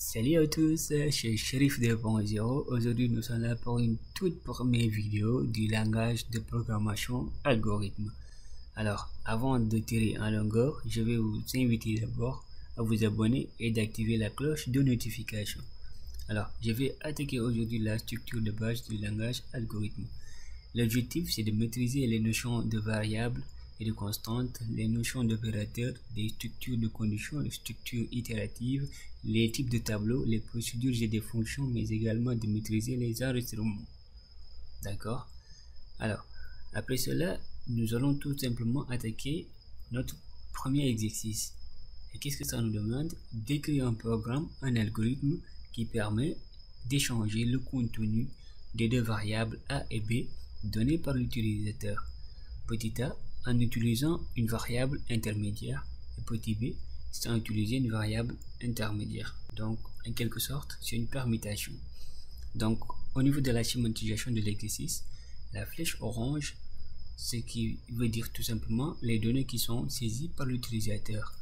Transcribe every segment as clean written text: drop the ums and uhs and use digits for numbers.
Salut à tous, c'est Shérif 2.0. Aujourd'hui, nous sommes là pour une toute première vidéo du langage de programmation algorithme. Alors, avant de tirer en longueur, je vais vous inviter d'abord à vous abonner et d'activer la cloche de notification. Alors, je vais attaquer aujourd'hui la structure de base du langage algorithme. L'objectif, c'est de maîtriser les notions de variables et de constantes, les notions d'opérateurs, des structures de conditions, les structures itératives, les types de tableaux, les procédures et des fonctions, mais également de maîtriser les enregistrements. D'accord? Alors, après cela, nous allons tout simplement attaquer notre premier exercice. Et qu'est-ce que ça nous demande? D'écrire un programme, un algorithme qui permet d'échanger le contenu des deux variables A et B données par l'utilisateur. Petit a en utilisant une variable intermédiaire et petit b sans utiliser une variable intermédiaire. Donc en quelque sorte c'est une permutation. Donc au niveau de la schématisation de l'exercice, la flèche orange, ce qui veut dire tout simplement les données qui sont saisies par l'utilisateur,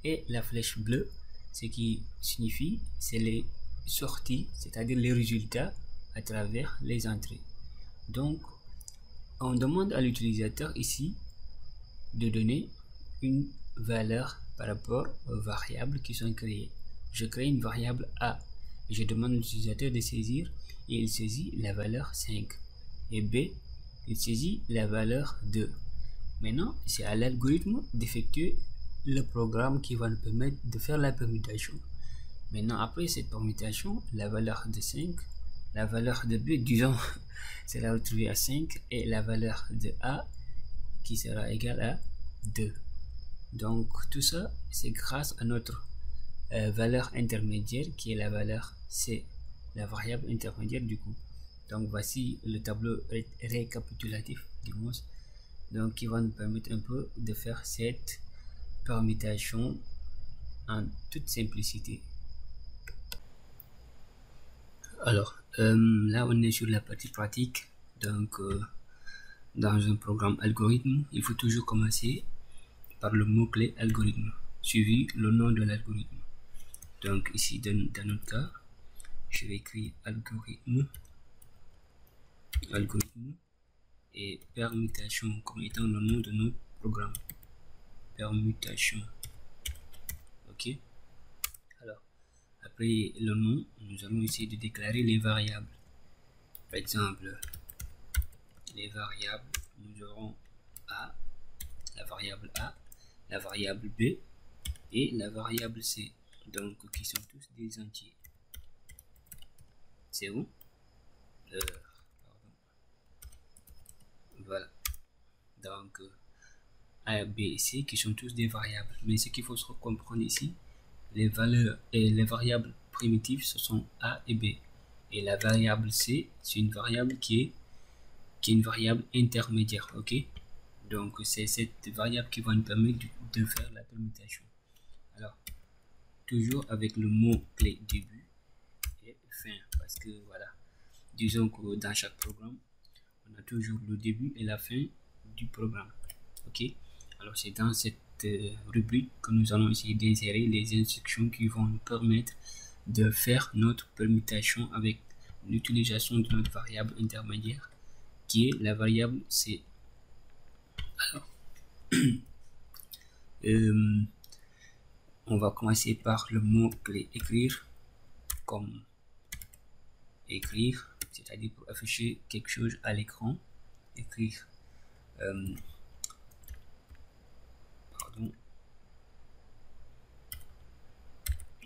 et la flèche bleue, ce qui signifie c'est les sorties, c'est-à-dire les résultats à travers les entrées. Donc on demande à l'utilisateur ici de donner une valeur par rapport aux variables qui sont créées. Je crée une variable A et je demande à l'utilisateur de saisir, et il saisit la valeur 5, et B, il saisit la valeur 2. Maintenant, c'est à l'algorithme d'effectuer le programme qui va nous permettre de faire la permutation. Maintenant, après cette permutation, la valeur de 5, la valeur de B, disons, c'est la retrouver à 5, et la valeur de A qui sera égale à 2. Donc tout ça, c'est grâce à notre valeur intermédiaire qui est la valeur C, la variable intermédiaire du coup. Donc voici le tableau récapitulatif du moins, donc qui va nous permettre un peu de faire cette permutation en toute simplicité. Alors là on est sur la partie pratique. Donc dans un programme algorithme, il faut toujours commencer par le mot-clé algorithme, suivi le nom de l'algorithme. Donc ici, dans notre cas, je vais écrire algorithme et permutation comme étant le nom de notre programme. Permutation. Ok. Alors, après le nom, nous allons essayer de déclarer les variables. Par exemple, les variables, nous aurons A, la variable B et la variable C, donc qui sont tous des entiers. C'est bon? Voilà. Donc A, B et C qui sont tous des variables. Mais ce qu'il faut se comprendre ici, les valeurs et les variables primitives, ce sont A et B. Et la variable C, c'est une variable qui est une variable intermédiaire. Ok? Donc c'est cette variable qui va nous permettre de faire la permutation. Alors, toujours avec le mot-clé début et fin, parce que voilà, disons que dans chaque programme, on a toujours le début et la fin du programme. Ok, alors c'est dans cette rubrique que nous allons essayer d'insérer les instructions qui vont nous permettre de faire notre permutation avec l'utilisation de notre variable intermédiaire qui est la variable C. Alors, on va commencer par le mot-clé écrire, comme écrire, c'est-à-dire pour afficher quelque chose à l'écran. Écrire, pardon,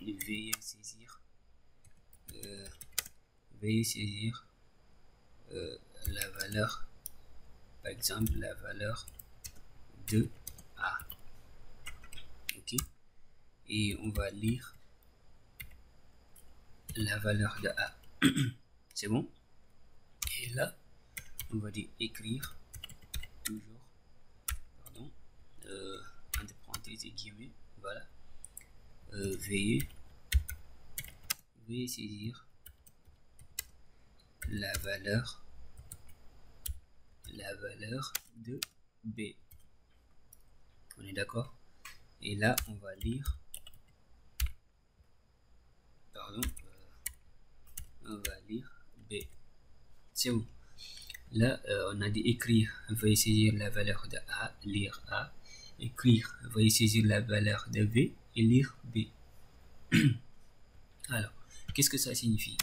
veuillez saisir la valeur, par exemple la valeur de A. Ok, et on va lire la valeur de A. C'est bon? Et là on va dire écrire, toujours, pardon, entre parenthèses et guillemets, voilà, veuillez saisir la valeur de B. On est d'accord? Et là on va lire, pardon, on va lire B. C'est bon. Là, on a dit écrire, veuillez saisir la valeur de A, lire A. Écrire, veuillez saisir la valeur de B et lire B. Alors, qu'est-ce que ça signifie?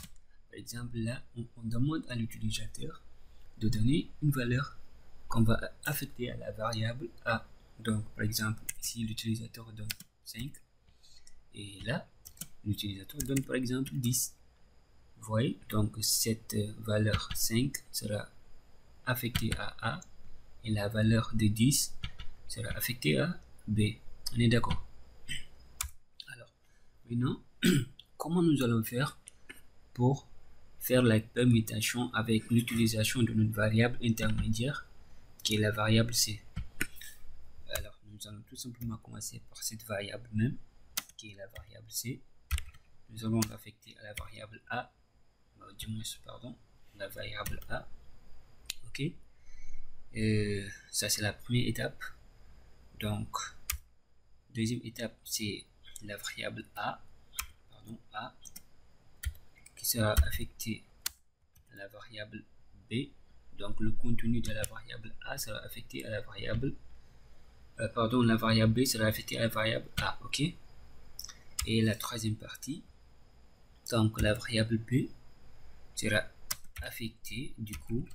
Par exemple, là, on demande à l'utilisateur de donner une valeur qu'on va affecter à la variable A. Donc, par exemple, ici, l'utilisateur donne 5. Et là, l'utilisateur donne par exemple 10. Vous voyez, donc cette valeur 5 sera affectée à A et la valeur de 10 sera affectée à B. On est d'accord? Alors, maintenant, comment nous allons faire pour faire la permutation avec l'utilisation de notre variable intermédiaire qui est la variable C? Alors, nous allons tout simplement commencer par cette variable même qui est la variable C. Nous allons l'affecter à la variable A, du moins, pardon, la variable A. Ok, ça c'est la première étape. Donc, deuxième étape, c'est la variable A, pardon, A, qui sera affectée à la variable B. Donc, le contenu de la variable A sera affecté à la variable, pardon, la variable B sera affectée à la variable A. Ok. Et la troisième partie, donc la variable B sera affectée du coup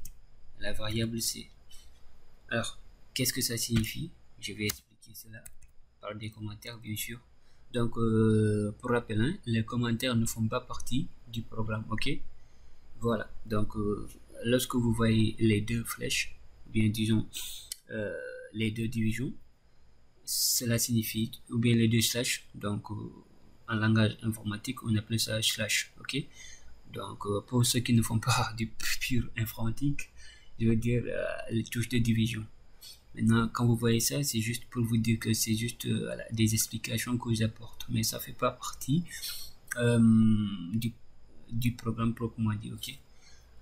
à la variable C. Alors, qu'est-ce que ça signifie? Je vais expliquer cela par des commentaires, bien sûr. Donc, pour rappel, hein, les commentaires ne font pas partie du programme, ok? Voilà, donc lorsque vous voyez les deux flèches, bien disons les deux divisions, cela signifie, ou bien les deux slash, donc en langage informatique, on appelle ça slash, ok? Donc, pour ceux qui ne font pas du pur informatique, je veux dire les touches de division. Maintenant, quand vous voyez ça, c'est juste pour vous dire que c'est juste voilà, des explications que j'apporte, mais ça fait pas partie du programme proprement dit, ok?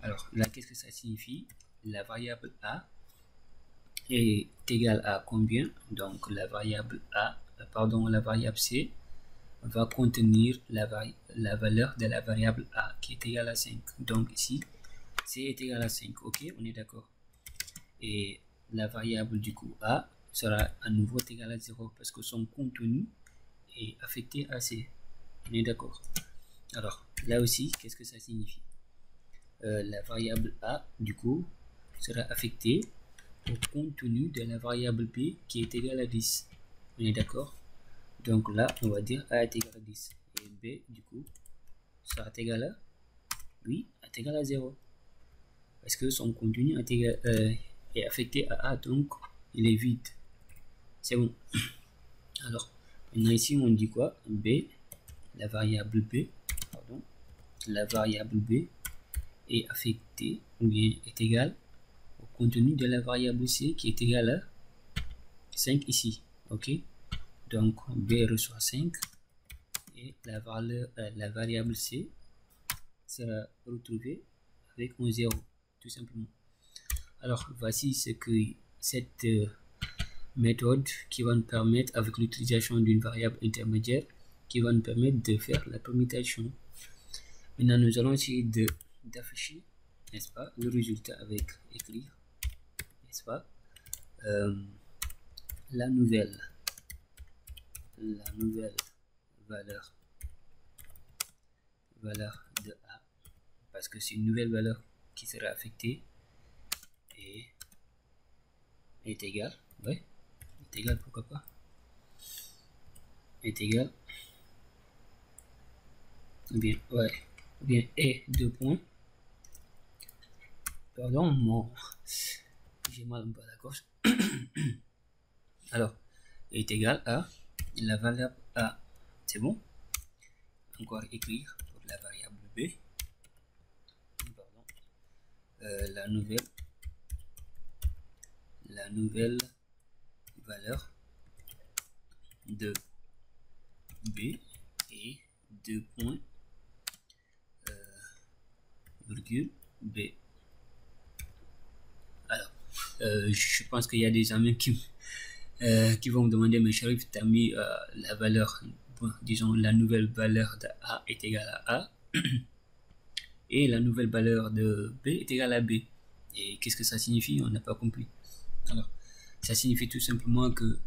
Alors, là, qu'est-ce que ça signifie? La variable A est égale à combien? Donc, la variable A, pardon, la variable C va contenir la valeur de la variable A qui est égale à 5. Donc ici, C est égal à 5. Ok, on est d'accord. Et la variable du coup A sera à nouveau égale à 0 parce que son contenu est affecté à C. On est d'accord. Alors, là aussi, qu'est-ce que ça signifie? La variable A, du coup, sera affectée au contenu de la variable B qui est égal à 10. On est d'accord? Donc là, on va dire A est égal à 10. Et B, du coup, sera égal à, oui, est égal à 0. Parce que son contenu est affecté à A, donc il est vide. C'est bon. Alors, maintenant ici, on dit quoi? B, la variable B, pardon, la variable B est affectée, ou bien est égale au contenu de la variable C qui est égal à 5 ici. Ok? Donc, B reçoit 5 et la variable C sera retrouvée avec un 0, tout simplement. Alors, voici ce que cette méthode qui va nous permettre, avec l'utilisation d'une variable intermédiaire, qui va nous permettre de faire la permutation. Maintenant, nous allons essayer d'afficher, n'est-ce pas, le résultat avec écrire, n'est-ce pas, la nouvelle valeur de A, parce que c'est une nouvelle valeur qui sera affectée et est égale, ouais, est égale, pourquoi pas, est égale, ou bien, ouais, ou bien et 2 points, pardon, j'ai mal un peu à la gorge. Alors, est égal à la variable A, c'est bon. Encore écrire pour la variable B, pardon, la nouvelle valeur de B et 2 points, virgule B. Alors, je pense qu'il y a des amis qui vont me demander, mais Sharif, tu as mis la valeur disons la nouvelle valeur de A est égale à A et la nouvelle valeur de B est égale à B. Et qu'est-ce que ça signifie? On n'a pas compris. Alors, ça signifie tout simplement que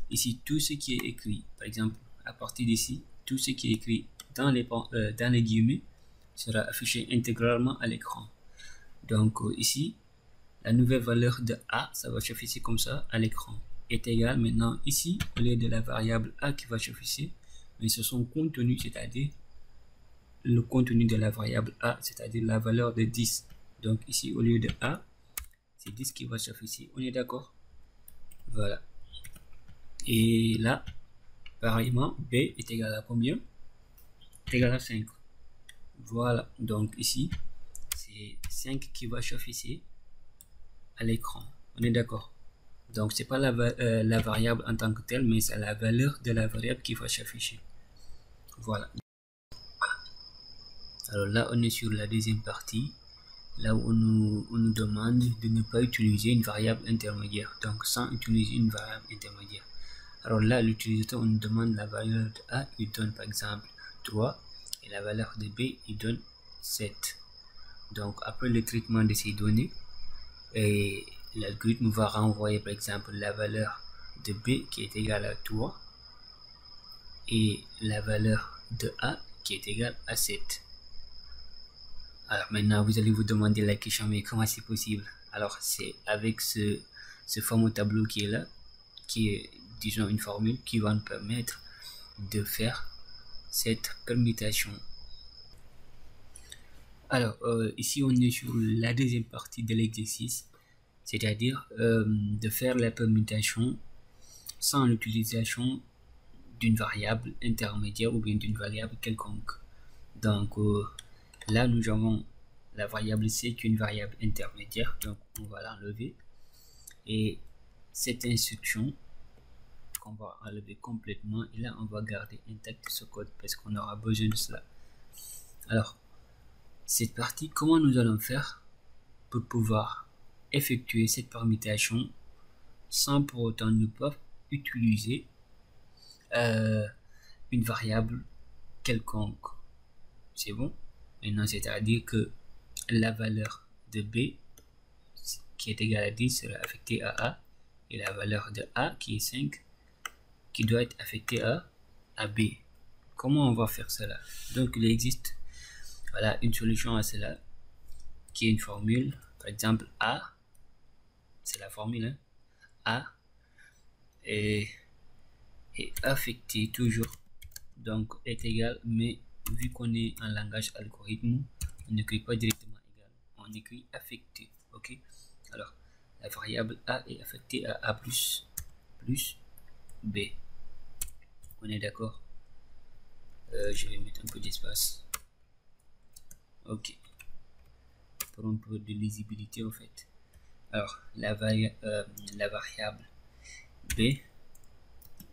ici, tout ce qui est écrit, par exemple, à partir d'ici, tout ce qui est écrit dans les guillemets sera affiché intégralement à l'écran. Donc ici, la nouvelle valeur de A, ça va s'afficher comme ça à l'écran, est égal maintenant ici, au lieu de la variable A qui va s'afficher, mais c'est son contenu, c'est-à-dire le contenu de la variable A, c'est-à-dire la valeur de 10. Donc ici, au lieu de A, c'est 10 qui va s'afficher. On est d'accord? Voilà. Et là, pareillement, B est égal à combien? Est égal à 5. Voilà. Donc ici, c'est 5 qui va s'afficher à l'écran. On est d'accord? Donc c'est pas la variable en tant que telle, mais c'est la valeur de la variable qui va s'afficher. Voilà. Alors là, on est sur la deuxième partie, là où on nous demande de ne pas utiliser une variable intermédiaire, donc sans utiliser une variable intermédiaire. Alors là, l'utilisateur, on nous demande la valeur de A, il donne par exemple 3, et la valeur de B, il donne 7. Donc après le traitement de ces données, et l'algorithme va renvoyer par exemple la valeur de B qui est égale à 3 et la valeur de A qui est égale à 7. Alors maintenant vous allez vous demander la question, mais comment c'est possible? Alors c'est avec ce fameux tableau qui est là, qui est disons une formule qui va nous permettre de faire cette permutation. Alors ici on est sur la deuxième partie de l'exercice, c'est-à-dire de faire la permutation sans l'utilisation d'une variable intermédiaire ou bien d'une variable quelconque. Donc là nous avons la variable C qui est une variable intermédiaire, donc on va l'enlever, et cette instruction qu'on va enlever complètement, et là on va garder intact ce code parce qu'on aura besoin de cela. Alors cette partie, comment nous allons faire pour pouvoir effectuer cette permutation sans pour autant ne pas utiliser une variable quelconque? C'est bon? Maintenant, c'est-à-dire que la valeur de B qui est égale à 10 sera affectée à A, et la valeur de A qui est 5 qui doit être affectée à B. Comment on va faire cela? Donc il existe voilà une solution à cela qui est une formule. Par exemple, A, c'est la formule, hein? A est affecté toujours, donc est égal, mais vu qu'on est en langage algorithme, on n'écrit pas directement égal, on écrit affecté. Ok, alors la variable A est affectée à A plus B. On est d'accord? Je vais mettre un peu d'espace. Ok, pour un peu de lisibilité au fait. Alors la variable B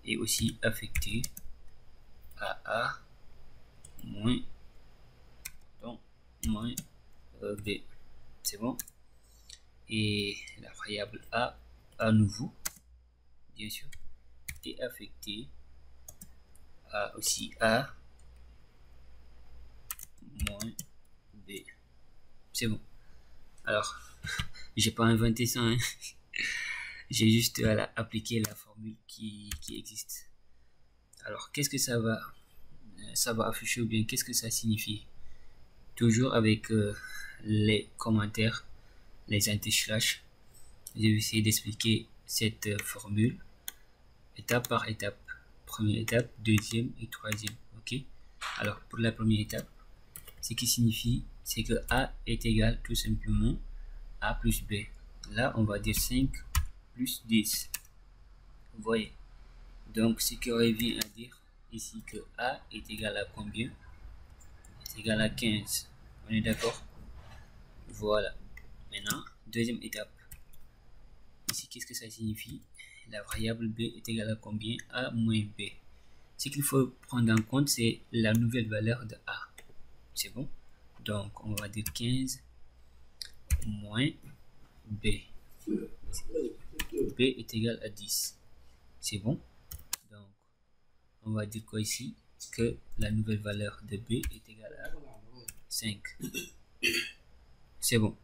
est aussi affectée à A moins B. C'est bon? Et la variable A à nouveau, bien sûr, est affectée à aussi A moins B. C'est bon. Alors, j'ai pas inventé ça, hein. J'ai juste appliqué la formule qui existe. Alors, qu'est-ce que ça va afficher, ou bien qu'est-ce que ça signifie? Toujours avec les commentaires, les anti-slash, je vais essayer d'expliquer cette formule étape par étape. Première étape, deuxième et troisième. Ok, alors pour la première étape, ce qui signifie c'est que A est égal tout simplement A plus B. Là on va dire 5 plus 10. Vous voyez, donc ce qui revient à dire ici que A est égal à combien? Est égal à 15. On est d'accord? Voilà. Maintenant, deuxième étape. Ici, qu'est-ce que ça signifie? La variable B est égale à combien? A moins B. Ce qu'il faut prendre en compte, c'est la nouvelle valeur de A. C'est bon? Donc, on va dire 15 moins B. B est égal à 10. C'est bon? Donc, on va dire quoi ici? que la nouvelle valeur de B est égale à 5. C'est bon.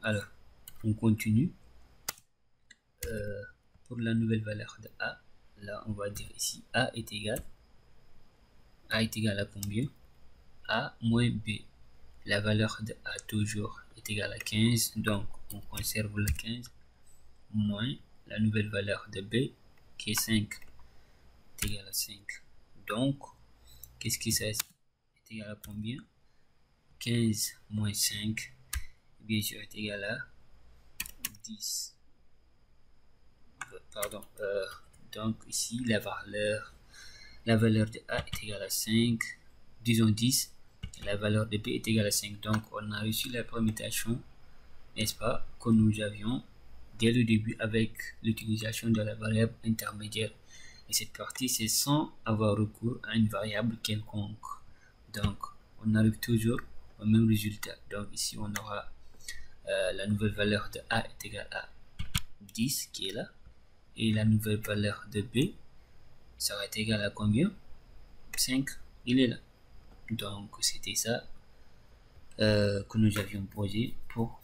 Alors, on continue. Pour la nouvelle valeur de A, là, on va dire ici A est égal à combien? A moins B. La valeur de A toujours est égale à 15, donc on conserve le 15 moins la nouvelle valeur de B qui est 5 est égal à 5. Donc, qu'est-ce qui ça est égal à combien? 15 moins 5, bien sûr, est égal à 10. Pardon. Donc, ici, la valeur de A est égale à 5, disons 10. La valeur de B est égale à 5. Donc, on a reçu la permutation, n'est-ce pas, que nous avions dès le début avec l'utilisation de la variable intermédiaire. Et cette partie, c'est sans avoir recours à une variable quelconque. Donc, on arrive toujours au même résultat. Donc, ici, on aura la nouvelle valeur de A est égale à 10, qui est là. Et la nouvelle valeur de B sera égale à combien? 5, il est là. Donc, c'était ça que nous avions posé pour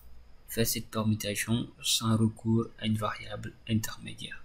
faire cette permutation sans recours à une variable intermédiaire.